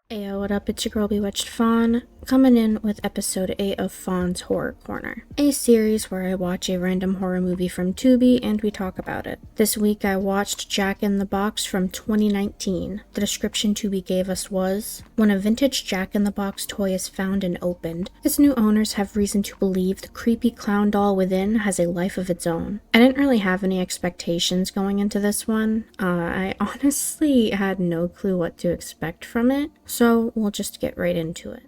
Ayo, what up? It's your girl Bewitched Faun, coming in with episode 8 of Faun's Horror Corner, a series where I watch a random horror movie from Tubi and we talk about it. This week I watched Jack in the Box from 2019. The description Tubi gave us was, when a vintage Jack in the Box toy is found and opened, its new owners have reason to believe the creepy clown doll within has a life of its own. I didn't really have any expectations going into this one. I honestly had no clue what to expect from it. So we'll just get right into it.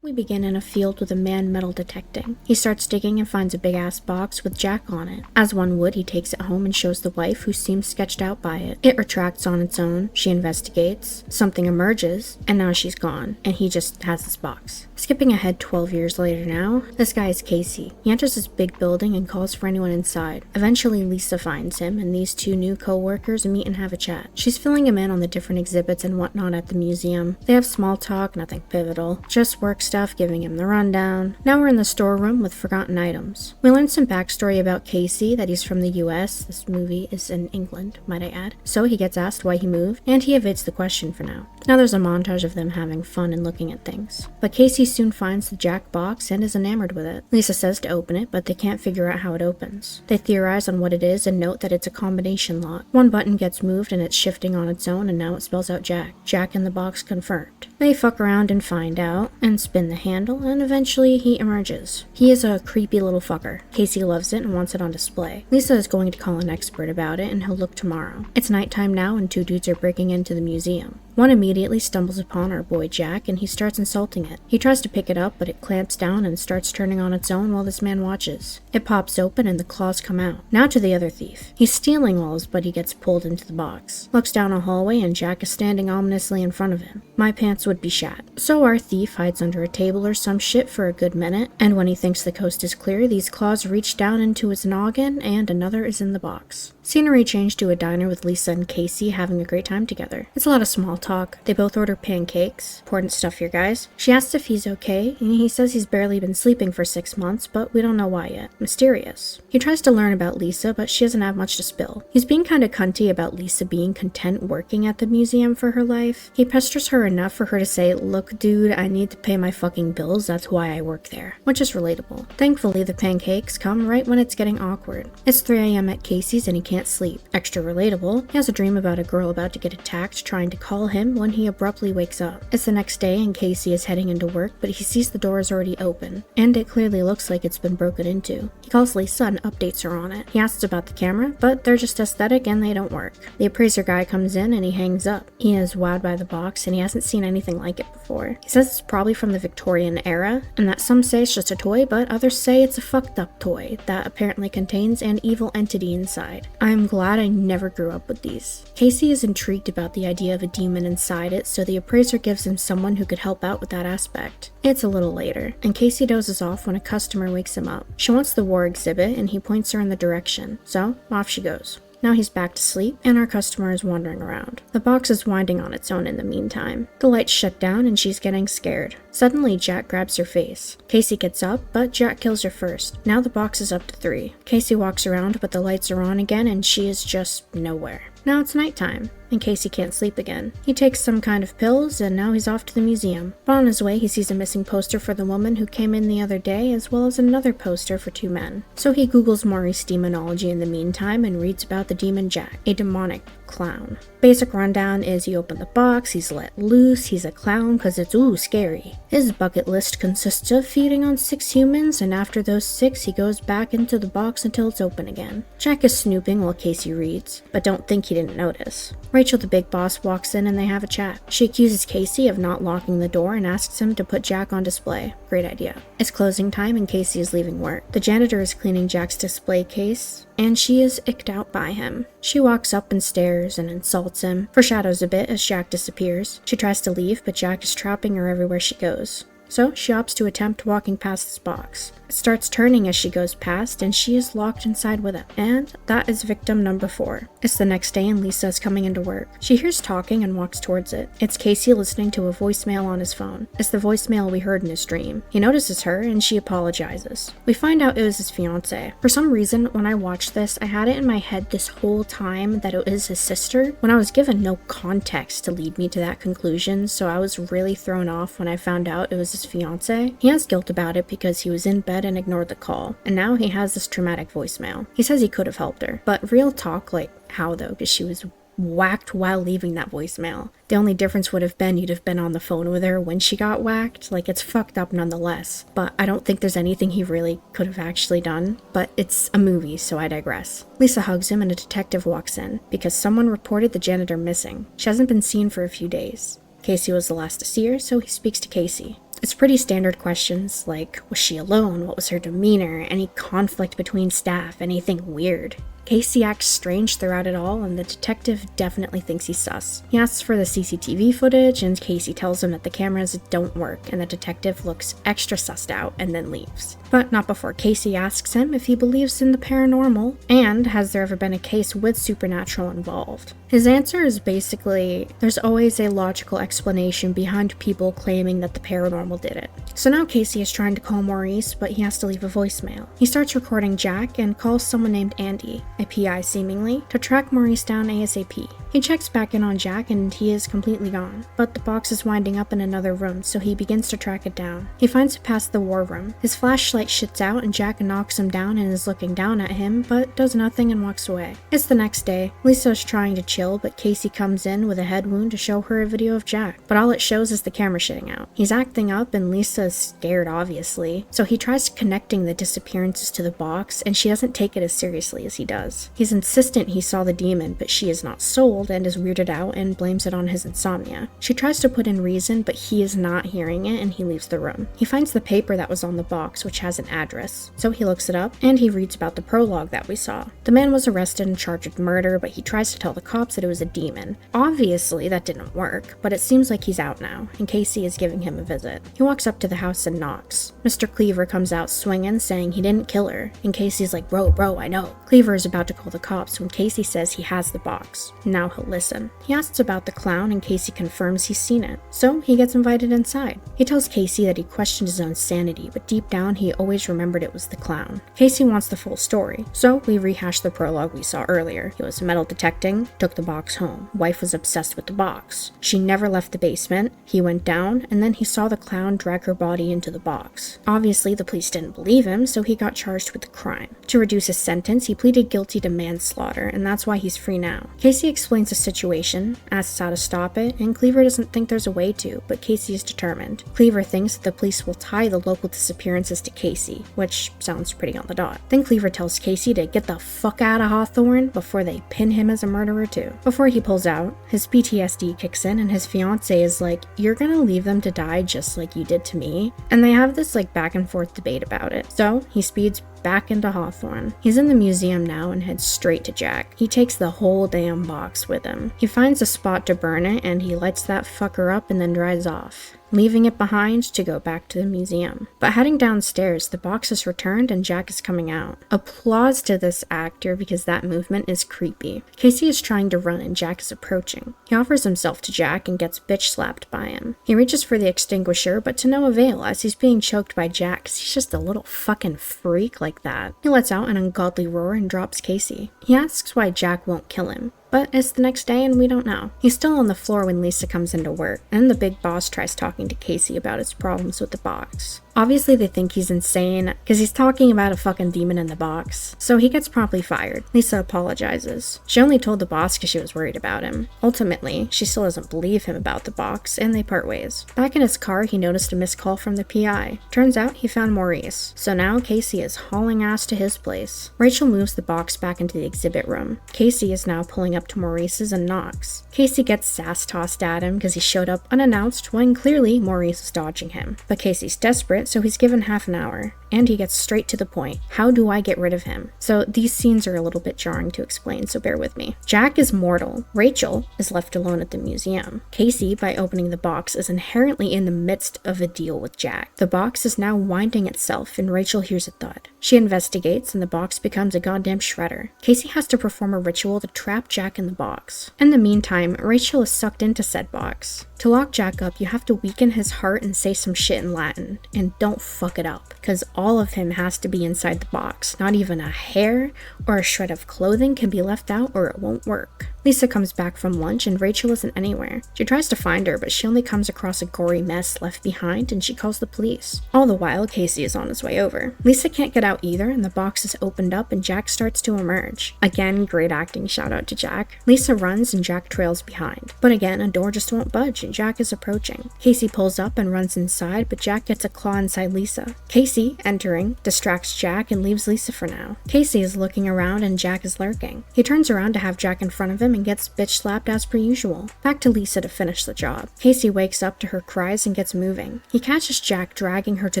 We begin in a field with a man metal detecting. He starts digging and finds a big-ass box with Jack on it. As one would, he takes it home and shows the wife, who seems sketched out by it. It retracts on its own, she investigates, something emerges, and now she's gone, and he just has this box. Skipping ahead 12 years later now, this guy is Casey. He enters this big building and calls for anyone inside. Eventually Lisa finds him, and these two new co-workers meet and have a chat. She's filling him in on the different exhibits and whatnot at the museum. They have small talk, nothing pivotal, just work stuff, giving him the rundown. Now we're in the storeroom with forgotten items. We learn some backstory about Casey, that he's from the US. This movie is in England, might I add. So he gets asked why he moved, and he evades the question for now. Now there's a montage of them having fun and looking at things. But Casey soon finds the Jack box and is enamored with it. Lisa says to open it, but they can't figure out how it opens. They theorize on what it is and note that it's a combination lock. One button gets moved and it's shifting on its own, and now it spells out Jack. Jack in the box confirmed. They fuck around and find out, and spin the handle, and eventually he emerges. He is a creepy little fucker. Casey loves it and wants it on display. Lisa is going to call an expert about it, and he'll look tomorrow. It's nighttime now, and two dudes are breaking into the museum. One immediately stumbles upon our boy Jack, and he starts insulting it. He tries to pick it up, but it clamps down and starts turning on its own while this man watches. It pops open and the claws come out. Now to the other thief. He's stealing while his buddy gets pulled into the box. Looks down a hallway and Jack is standing ominously in front of him. My pants would be shat. So our thief hides under a table or some shit for a good minute, and when he thinks the coast is clear, these claws reach down into his noggin and another is in the box. Scenery change to a diner with Lisa and Casey having a great time together. It's a lot of small talk. They both order pancakes. Important stuff here, guys. She asks if he's okay, and he says he's barely been sleeping for 6 months, but we don't know why yet. Mysterious. He tries to learn about Lisa, but she doesn't have much to spill. He's being kinda cunty about Lisa being content working at the museum for her life. He pesters her enough for her to say, "Look, dude, I need to pay my fucking bills, that's why I work there." Which is relatable. Thankfully, the pancakes come right when it's getting awkward. It's 3 a.m. at Casey's and he can't sleep. Extra relatable, he has a dream about a girl about to get attacked trying to call him when he abruptly wakes up. It's the next day and Casey is heading into work, but he sees the door is already open, and it clearly looks like it's been broken into. He calls Lisa and updates her on it. He asks about the camera, but they're just aesthetic and they don't work. The appraiser guy comes in and he hangs up. He is wowed by the box and he hasn't seen anything like it before. He says it's probably from the Victorian era, and that some say it's just a toy, but others say it's a fucked up toy that apparently contains an evil entity inside. I'm glad I never grew up with these. Casey is intrigued about the idea of a demon inside it, so the appraiser gives him someone who could help out with that aspect. It's a little later, and Casey dozes off when a customer wakes him up. She wants the war exhibit, and he points her in the direction, so off she goes. Now he's back to sleep, and our customer is wandering around. The box is winding on its own in the meantime. The lights shut down and she's getting scared. Suddenly, Jack grabs her face. Casey gets up, but Jack kills her first. Now the box is up to 3. Casey walks around, but the lights are on again and she is just nowhere. Now it's nighttime, and Casey can't sleep again. He takes some kind of pills, and now he's off to the museum. But on his way, he sees a missing poster for the woman who came in the other day, as well as another poster for 2 men. So he Googles Maurice demonology in the meantime and reads about the demon Jack, a demonic clown. Basic rundown is you open the box, he's let loose, he's a clown cause it's scary. His bucket list consists of feeding on 6 humans, and after those 6 he goes back into the box until it's open again. Jack is snooping while Casey reads, but don't think he didn't notice. Rachel the big boss walks in and they have a chat. She accuses Casey of not locking the door and asks him to put Jack on display. Great idea. It's closing time and Casey is leaving work. The janitor is cleaning Jack's display case, and she is icked out by him. She walks up and stares and insults him, foreshadows a bit as Jack disappears. She tries to leave, but Jack is trapping her everywhere she goes. so she opts to attempt walking past this box. It starts turning as she goes past, and she is locked inside with it. And that is victim number 4. It's the next day and Lisa is coming into work. She hears talking and walks towards it. It's Casey listening to a voicemail on his phone. It's the voicemail we heard in his dream. He notices her and she apologizes. We find out it was his fiance. For some reason, when I watched this, I had it in my head this whole time that it was his sister, when I was given no context to lead me to that conclusion, so I was really thrown off when I found out it was his fiance. He has guilt about it because he was in bed and ignored the call, and now he has this traumatic voicemail. He says he could have helped her, but real talk, like, how though? Because she was whacked while leaving that voicemail. The only difference would have been you'd have been on the phone with her when she got whacked. Like, it's fucked up nonetheless, but I don't think there's anything he really could have actually done, but it's a movie, so I digress. Lisa hugs him and a detective walks in because someone reported the janitor missing. She hasn't been seen for a few days. Casey was the last to see her, so he speaks to Casey. It's pretty standard questions like, was she alone? What was her demeanor? Any conflict between staff? Anything weird? Casey acts strange throughout it all, and the detective definitely thinks he's sus. He asks for the CCTV footage, and Casey tells him that the cameras don't work, and the detective looks extra sussed out and then leaves. But not before Casey asks him if he believes in the paranormal, and has there ever been a case with supernatural involved. His answer is basically, there's always a logical explanation behind people claiming that the paranormal did it. So now Casey is trying to call Maurice, but he has to leave a voicemail. He starts recording Jack and calls someone named Andy, a PI seemingly, to track Maurice down ASAP. He checks back in on Jack and he is completely gone, but the box is winding up in another room, so he begins to track it down. He finds it past the war room. His flashlight shits out and Jack knocks him down and is looking down at him, but does nothing and walks away. It's the next day. Lisa is trying to chill, but Casey comes in with a head wound to show her a video of Jack, but all it shows is the camera shitting out. He's acting up and Lisa is scared obviously, so he tries connecting the disappearances to the box and she doesn't take it as seriously as he does. He's insistent he saw the demon, but she is not sold and is weirded out and blames it on his insomnia. She tries to put in reason, but he is not hearing it and he leaves the room. He finds the paper that was on the box, which has an address, so he looks it up and he reads about the prologue that we saw. The man was arrested and charged with murder, but he tries to tell the cops that it was a demon. Obviously that didn't work, but it seems like he's out now and Casey is giving him a visit. He walks up to the house and knocks. Mr. Cleaver comes out swinging, saying he didn't kill her, and Casey's like, bro, I know. Cleaver is about to call the cops when Casey says he has the box. Now he'll listen. He asks about the clown and Casey confirms he's seen it, so he gets invited inside. He tells Casey that he questioned his own sanity, but deep down he always remembered it was the clown. Casey wants the full story, so we rehash the prologue we saw earlier. He was metal detecting, took the box home. Wife was obsessed with the box. She never left the basement. He went down, and then he saw the clown drag her body into the box. Obviously the police didn't believe him, so he got charged with the crime. To reduce his sentence, he pleaded guilty to manslaughter, and that's why he's free now. Casey explains the situation, asks how to stop it, and Cleaver doesn't think there's a way to, but Casey is determined. Cleaver thinks that the police will tie the local disappearances to Casey, which sounds pretty on the dot. Then Cleaver tells Casey to get the fuck out of Hawthorne before they pin him as a murderer too. Before he pulls out, his PTSD kicks in and his fiance is like, you're gonna leave them to die just like you did to me? And they have this like back and forth debate about it. So he speeds back into Hawthorne. He's in the museum now and heads straight to Jack. He takes the whole damn box with him. He finds a spot to burn it and he lights that fucker up and then drives off, leaving it behind to go back to the museum. But heading downstairs, the box is returned and Jack is coming out. Applause to this actor because that movement is creepy. Casey is trying to run and Jack is approaching. He offers himself to Jack and gets bitch slapped by him. He reaches for the extinguisher, but to no avail as he's being choked by Jack because he's just a little fucking freak like that. He lets out an ungodly roar and drops Casey. He asks why Jack won't kill him, but it's the next day and we don't know. He's still on the floor when Lisa comes into work, and the big boss tries talking to Casey about his problems with the box. Obviously they think he's insane, because he's talking about a fucking demon in the box, so he gets promptly fired. Lisa apologizes. She only told the boss because she was worried about him. Ultimately, she still doesn't believe him about the box, and they part ways. Back in his car, he noticed a missed call from the PI. Turns out he found Maurice, so now Casey is hauling ass to his place. Rachel moves the box back into the exhibit room. Casey is now pulling up to Maurice's and knocks. Casey gets sass tossed at him because he showed up unannounced when clearly Maurice is dodging him. But Casey's desperate, so he's given half an hour. and he gets straight to the point. How do I get rid of him? So these scenes are a little bit jarring to explain, so bear with me. Jack is mortal. Rachel is left alone at the museum. Casey, by opening the box, is inherently in the midst of a deal with Jack. The box is now winding itself, and Rachel hears a thud. She investigates, and the box becomes a goddamn shredder. Casey has to perform a ritual to trap Jack in the box. In the meantime, Rachel is sucked into said box. To lock Jack up, you have to weaken his heart and say some shit in Latin. And don't fuck it up, because all of him has to be inside the box. Not even a hair or a shred of clothing can be left out or it won't work. Lisa comes back from lunch and Rachel isn't anywhere. She tries to find her, but she only comes across a gory mess left behind and she calls the police. All the while, Casey is on his way over. Lisa can't get out either and the box is opened up and Jack starts to emerge. Again, great acting, shout out to Jack. Lisa runs and Jack trails behind. But again, a door just won't budge and Jack is approaching. Casey pulls up and runs inside, but Jack gets a claw inside Lisa. Casey, entering, distracts Jack and leaves Lisa for now. Casey is looking around and Jack is lurking. He turns around to have Jack in front of him and gets bitch slapped as per usual. Back to Lisa to finish the job. Casey wakes up to her cries and gets moving. He catches Jack dragging her to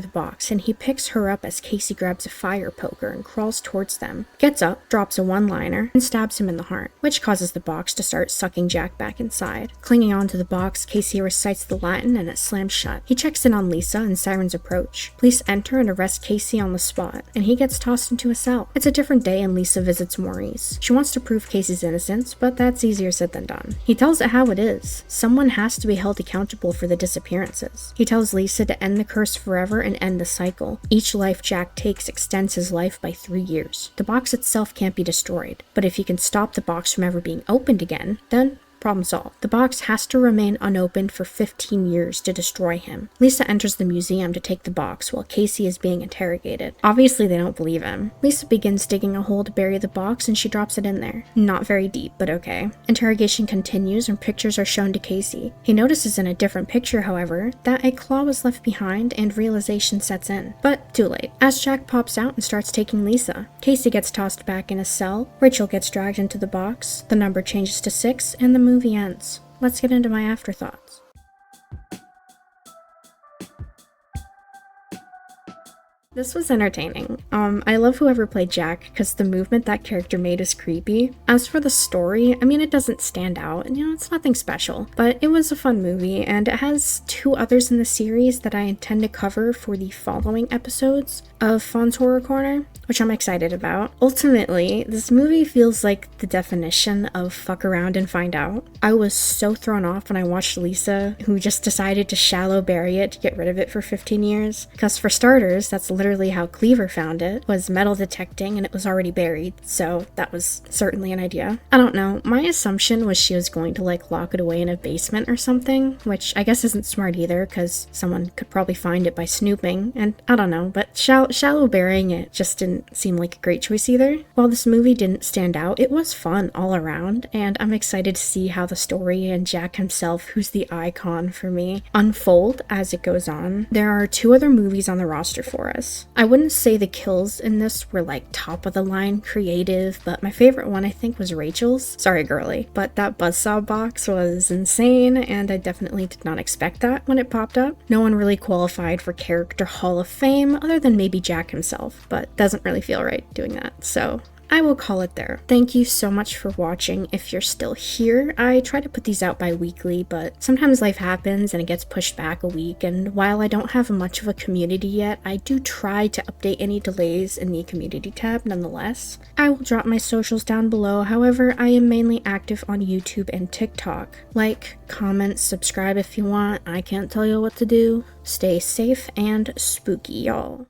the box and he picks her up as Casey grabs a fire poker and crawls towards them. Gets up, drops a one-liner, and stabs him in the heart, which causes the box to start sucking Jack back inside. Clinging onto the box, Casey recites the Latin and it slams shut. He checks in on Lisa and sirens approach. Police enter and arrest Casey on the spot, and he gets tossed into a cell. It's a different day and Lisa visits Maurice. She wants to prove Casey's innocence, but that's easier said than done. He tells it how it is. Someone has to be held accountable for the disappearances. He tells Lisa to end the curse forever and end the cycle. Each life Jack takes extends his life by 3 years. The box itself can't be destroyed, but if he can stop the box from ever being opened again, then problem solved. The box has to remain unopened for 15 years to destroy him. Lisa enters the museum to take the box while Casey is being interrogated. Obviously, they don't believe him. Lisa begins digging a hole to bury the box and she drops it in there. Not very deep, but okay. Interrogation continues and pictures are shown to Casey. He notices in a different picture, however, that a claw was left behind and realization sets in. But too late, as Jack pops out and starts taking Lisa. Casey gets tossed back in a cell, Rachel gets dragged into the box, the number changes to 6, and the movie ends. Let's get into my afterthoughts. This was entertaining. I love whoever played Jack because the movement that character made is creepy. As for the story, I mean, it doesn't stand out, and it's nothing special, but it was a fun movie, and it has 2 others in the series that I intend to cover for the following episodes of Faun's Horror Corner, which I'm excited about. Ultimately, this movie feels like the definition of fuck around and find out. I was so thrown off when I watched Lisa, who just decided to shallow bury it to get rid of it for 15 years, because for starters, that's literally how Cleaver found it, was metal detecting and it was already buried, so that was certainly an idea. I don't know, my assumption was she was going to lock it away in a basement or something, which I guess isn't smart either, because someone could probably find it by snooping, and I don't know, but shallow burying it just didn't seem like a great choice either. While this movie didn't stand out, it was fun all around, and I'm excited to see how the story and Jack himself, who's the icon for me, unfold as it goes on. There are 2 other movies on the roster for us. I wouldn't say the kills in this were top of the line creative, but my favorite one I think was Rachel's. Sorry girly, but that buzzsaw box was insane and I definitely did not expect that when it popped up. No one really qualified for character Hall of Fame other than maybe Jack himself, but doesn't really feel right doing that, so I will call it there. Thank you so much for watching if you're still here. I try to put these out bi-weekly, but sometimes life happens and it gets pushed back a week, and while I don't have much of a community yet, I do try to update any delays in the community tab nonetheless. I will drop my socials down below, however, I am mainly active on YouTube and TikTok. Like, comment, subscribe if you want. I can't tell you what to do. Stay safe and spooky, y'all.